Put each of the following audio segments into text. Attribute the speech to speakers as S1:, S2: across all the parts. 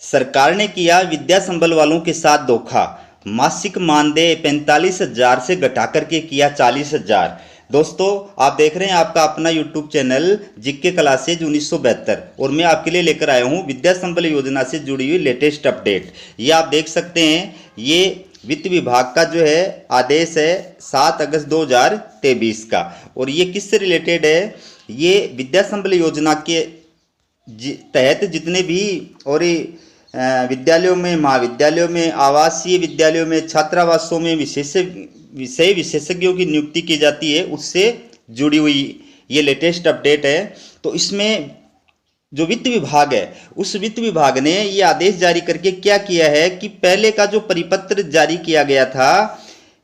S1: सरकार ने किया विद्या संबल वालों के साथ धोखा। मासिक मानदेय 45,000 से घटाकर के किया 40,000। दोस्तों, आप देख रहे हैं आपका अपना यूट्यूब चैनल जीके क्लासेज 1972 और मैं आपके लिए लेकर आया हूं विद्या संबल योजना से जुड़ी हुई लेटेस्ट अपडेट। ये आप देख सकते हैं, ये वित्त विभाग का जो है आदेश है 7 अगस्त 2023 का। और ये किससे रिलेटेड है? ये विद्या संबल योजना के तहत जितने भी और विद्यालयों में, महाविद्यालयों में, आवासीय विद्यालयों में, छात्रावासों में विषय विशेषज्ञों की नियुक्ति की जाती है, उससे जुड़ी हुई ये लेटेस्ट अपडेट है। तो इसमें जो वित्त विभाग है, उस वित्त विभाग ने ये आदेश जारी करके क्या किया है कि पहले का जो परिपत्र जारी किया गया था,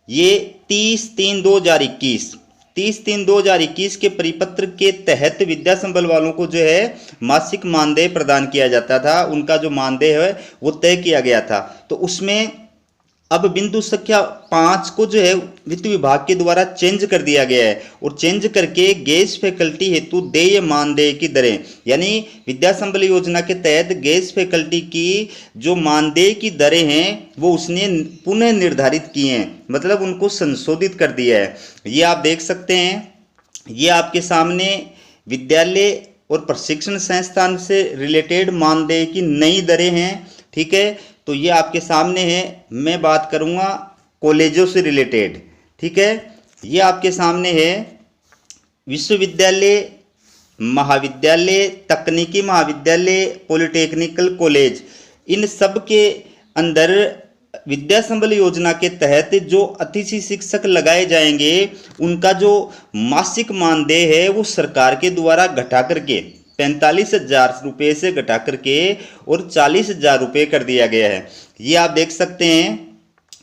S1: ये 30/3/2021 के परिपत्र के तहत विद्या संबल वालों को जो है मासिक मानदेय प्रदान किया जाता था। उनका जो मानदेय है वो तय किया गया था। तो उसमें अब बिंदु संख्या 5 को जो है वित्त विभाग के द्वारा चेंज कर दिया गया है और चेंज करके गेस्ट फैकल्टी हेतु देय मानदेय की दरें, यानी विद्या संबल योजना के तहत गेस्ट फैकल्टी की जो मानदेय की दरें हैं वो उसने पुनः निर्धारित की हैं, मतलब उनको संशोधित कर दिया है। ये आप देख सकते हैं, ये आपके सामने विद्यालय और प्रशिक्षण संस्थान से रिलेटेड मानदेय की नई दरें हैं। ठीक है, तो ये आपके सामने है। मैं बात करूंगा कॉलेजों से रिलेटेड। ठीक है, ये आपके सामने है विश्वविद्यालय, महाविद्यालय, तकनीकी महाविद्यालय, पॉलिटेक्निकल कॉलेज, इन सब के अंदर विद्या संबल योजना के तहत जो अतिथि शिक्षक लगाए जाएंगे, उनका जो मासिक मानदेय है वो सरकार के द्वारा घटा करके 45,000 रुपये से घटा करके और 40,000 रुपये कर दिया गया है। ये आप देख सकते हैं,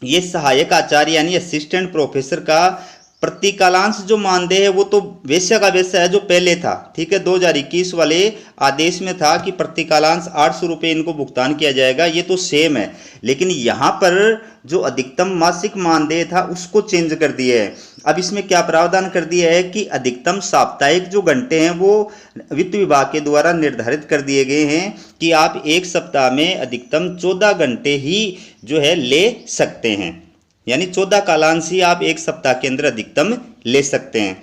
S1: ये सहायक आचार्य यानी असिस्टेंट प्रोफेसर का प्रतिकालांश जो मानदेय है वो तो वैसा का वैसा है जो पहले था। ठीक है, 2021 वाले आदेश में था कि प्रतिकालांश 800 रुपये इनको भुगतान किया जाएगा, ये तो सेम है। लेकिन यहाँ पर जो अधिकतम मासिक मानदेय था उसको चेंज कर दिया है। अब इसमें क्या प्रावधान कर दिया है कि अधिकतम साप्ताहिक जो घंटे हैं वो वित्त विभाग के द्वारा निर्धारित कर दिए गए हैं कि आप एक सप्ताह में अधिकतम 14 घंटे ही जो है ले सकते हैं, यानी 14 कालांश ही आप एक सप्ताह के अंदर अधिकतम ले सकते हैं।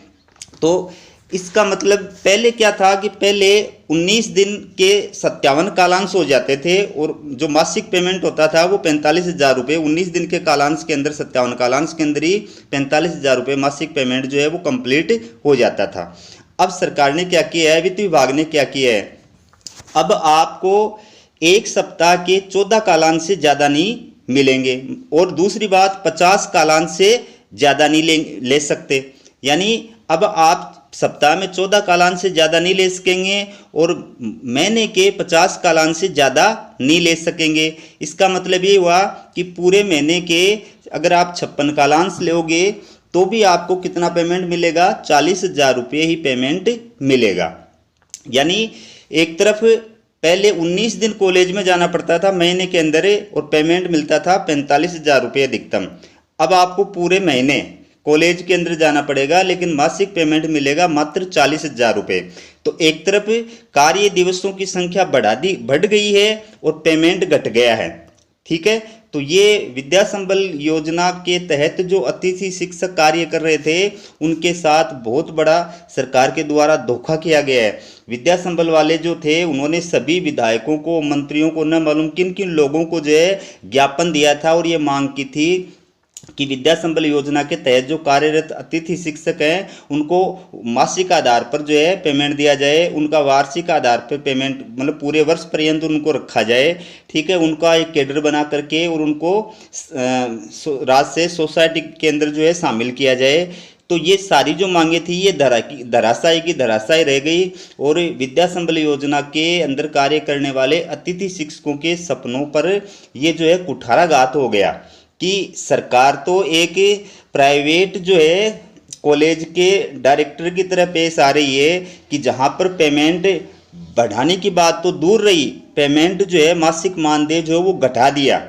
S1: तो इसका मतलब पहले क्या था कि पहले 19 दिन के 57 कालांश हो जाते थे और जो मासिक पेमेंट होता था वो 45,000 रुपये, 19 दिन के कालांश के अंदर 57 कालांश के अंदर ही 45,000 रुपये मासिक पेमेंट जो है वो कंप्लीट हो जाता था। अब सरकार ने क्या किया है, वित्त विभाग ने क्या किया है, अब आपको एक सप्ताह के 14 कालांश से ज़्यादा नहीं मिलेंगे और दूसरी बात 50 कालांश से ज़्यादा नहीं ले सकते, यानी अब आप सप्ताह में 14 कालांश से ज़्यादा नहीं ले सकेंगे और महीने के 50 कालांश से ज़्यादा नहीं ले सकेंगे। इसका मतलब ये हुआ कि पूरे महीने के अगर आप 56 कालांश लोगे तो भी आपको कितना पेमेंट मिलेगा, 40,000 रुपये ही पेमेंट मिलेगा। यानी एक तरफ पहले 19 दिन कॉलेज में जाना पड़ता था महीने के अंदर और पेमेंट मिलता था 45,000 रुपये अधिकतम। अब आपको पूरे महीने कॉलेज के अंदर जाना पड़ेगा लेकिन मासिक पेमेंट मिलेगा मात्र 40,000 रुपये। तो एक तरफ कार्य दिवसों की संख्या बढ़ गई है और पेमेंट घट गया है। ठीक है, तो ये विद्या संबल योजना के तहत जो अतिथि शिक्षक कार्य कर रहे थे उनके साथ बहुत बड़ा सरकार के द्वारा धोखा किया गया है। विद्या संबल वाले जो थे उन्होंने सभी विधायकों को, मंत्रियों को, न मालूम किन किन लोगों को जो है ज्ञापन दिया था और ये मांग की थी कि विद्या संबल योजना के तहत जो कार्यरत अतिथि शिक्षक हैं उनको मासिक आधार पर जो है पेमेंट दिया जाए, उनका वार्षिक आधार पर पेमेंट मतलब पूरे वर्ष पर्यंत उनको रखा जाए। ठीक है, उनका एक कैडर बना करके और उनको राज्य सोसाइटी के अंदर जो है शामिल किया जाए। तो ये सारी जो मांगे थी ये धराशायी रह गई और विद्या संबल योजना के अंदर कार्य करने वाले अतिथि शिक्षकों के सपनों पर ये जो है कुठाराघात हो गया कि सरकार तो एक प्राइवेट जो है कॉलेज के डायरेक्टर की तरह पेश आ रही है कि जहां पर पेमेंट बढ़ाने की बात तो दूर रही, पेमेंट जो है मासिक मानदेय जो है वो घटा दिया।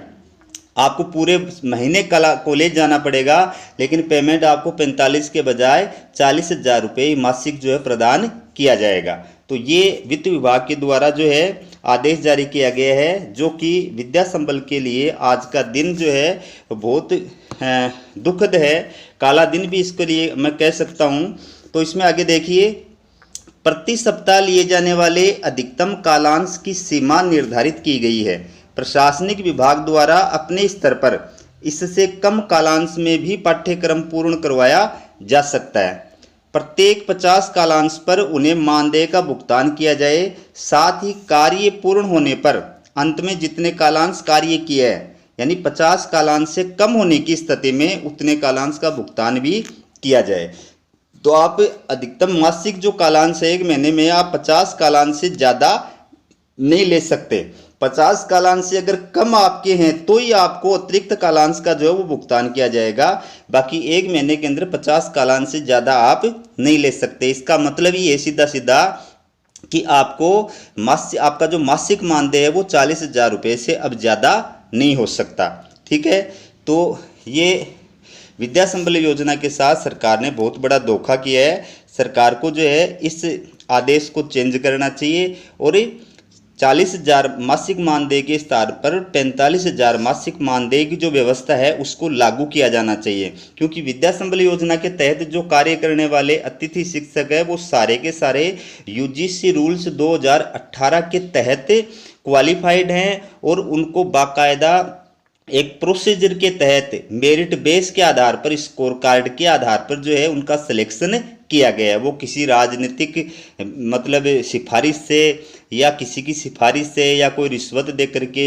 S1: आपको पूरे महीने कॉलेज जाना पड़ेगा लेकिन पेमेंट आपको 45 के बजाय 40,000 रुपये मासिक जो है प्रदान किया जाएगा। तो ये वित्त विभाग के द्वारा जो है आदेश जारी किया गया है, जो कि विद्या संबल के लिए आज का दिन जो है बहुत दुखद है, काला दिन भी इसके लिए मैं कह सकता हूँ। तो इसमें आगे देखिए, प्रति सप्ताह लिए जाने वाले अधिकतम कालांश की सीमा निर्धारित की गई है। प्रशासनिक विभाग द्वारा अपने स्तर पर इससे कम कालांश में भी पाठ्यक्रम पूर्ण करवाया जा सकता है। प्रत्येक 50 कालांश पर उन्हें मानदेय का भुगतान किया जाए। साथ ही कार्य पूर्ण होने पर अंत में जितने कालांश कार्य किया है, यानी 50 कालांश से कम होने की स्थिति में उतने कालांश का भुगतान भी किया जाए। तो आप अधिकतम मासिक जो कालांश है एक महीने में, आप 50 कालांश से ज़्यादा नहीं ले सकते। 50 कालांश से अगर कम आपके हैं तो ही आपको अतिरिक्त कालांश का जो है वो भुगतान किया जाएगा। बाकी एक महीने के अंदर 50 कालांश से ज़्यादा आप नहीं ले सकते। इसका मतलब ये सीधा सीधा कि आपको आपका जो मासिक मानदेय है वो 40,000 रुपये से अब ज़्यादा नहीं हो सकता। ठीक है, तो ये विद्या संबल योजना के साथ सरकार ने बहुत बड़ा धोखा किया है। सरकार को जो है इस आदेश को चेंज करना चाहिए और 40,000 मासिक मानदेय के स्थान पर 45,000 मासिक मानदेय की जो व्यवस्था है उसको लागू किया जाना चाहिए। क्योंकि विद्या संबल योजना के तहत जो कार्य करने वाले अतिथि शिक्षक है वो सारे के सारे यूजीसी रूल्स 2018 के तहत क्वालिफाइड हैं और उनको बाकायदा एक प्रोसीजर के तहत मेरिट बेस के आधार पर, स्कोर कार्ड के आधार पर जो है उनका सिलेक्शन किया गया है। वो किसी राजनीतिक मतलब सिफारिश से या किसी की सिफारिश से या कोई रिश्वत दे करके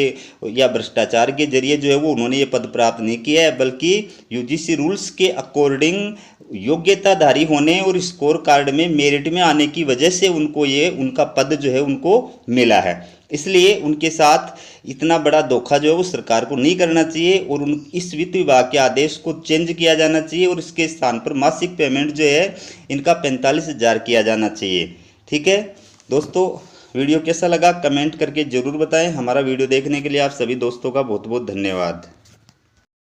S1: या भ्रष्टाचार के जरिए जो है वो उन्होंने ये पद प्राप्त नहीं किया है, बल्कि यूजीसी रूल्स के अकॉर्डिंग योग्यताधारी होने और स्कोर कार्ड में मेरिट में आने की वजह से उनको ये उनका पद जो है उनको मिला है। इसलिए उनके साथ इतना बड़ा धोखा जो है वो सरकार को नहीं करना चाहिए और इस वित्त विभाग के आदेश को चेंज किया जाना चाहिए और इसके स्थान पर मासिक पेमेंट जो है इनका 45,000 किया जाना चाहिए। ठीक है दोस्तों, वीडियो कैसा लगा कमेंट करके ज़रूर बताएं। हमारा वीडियो देखने के लिए आप सभी दोस्तों का बहुत बहुत धन्यवाद।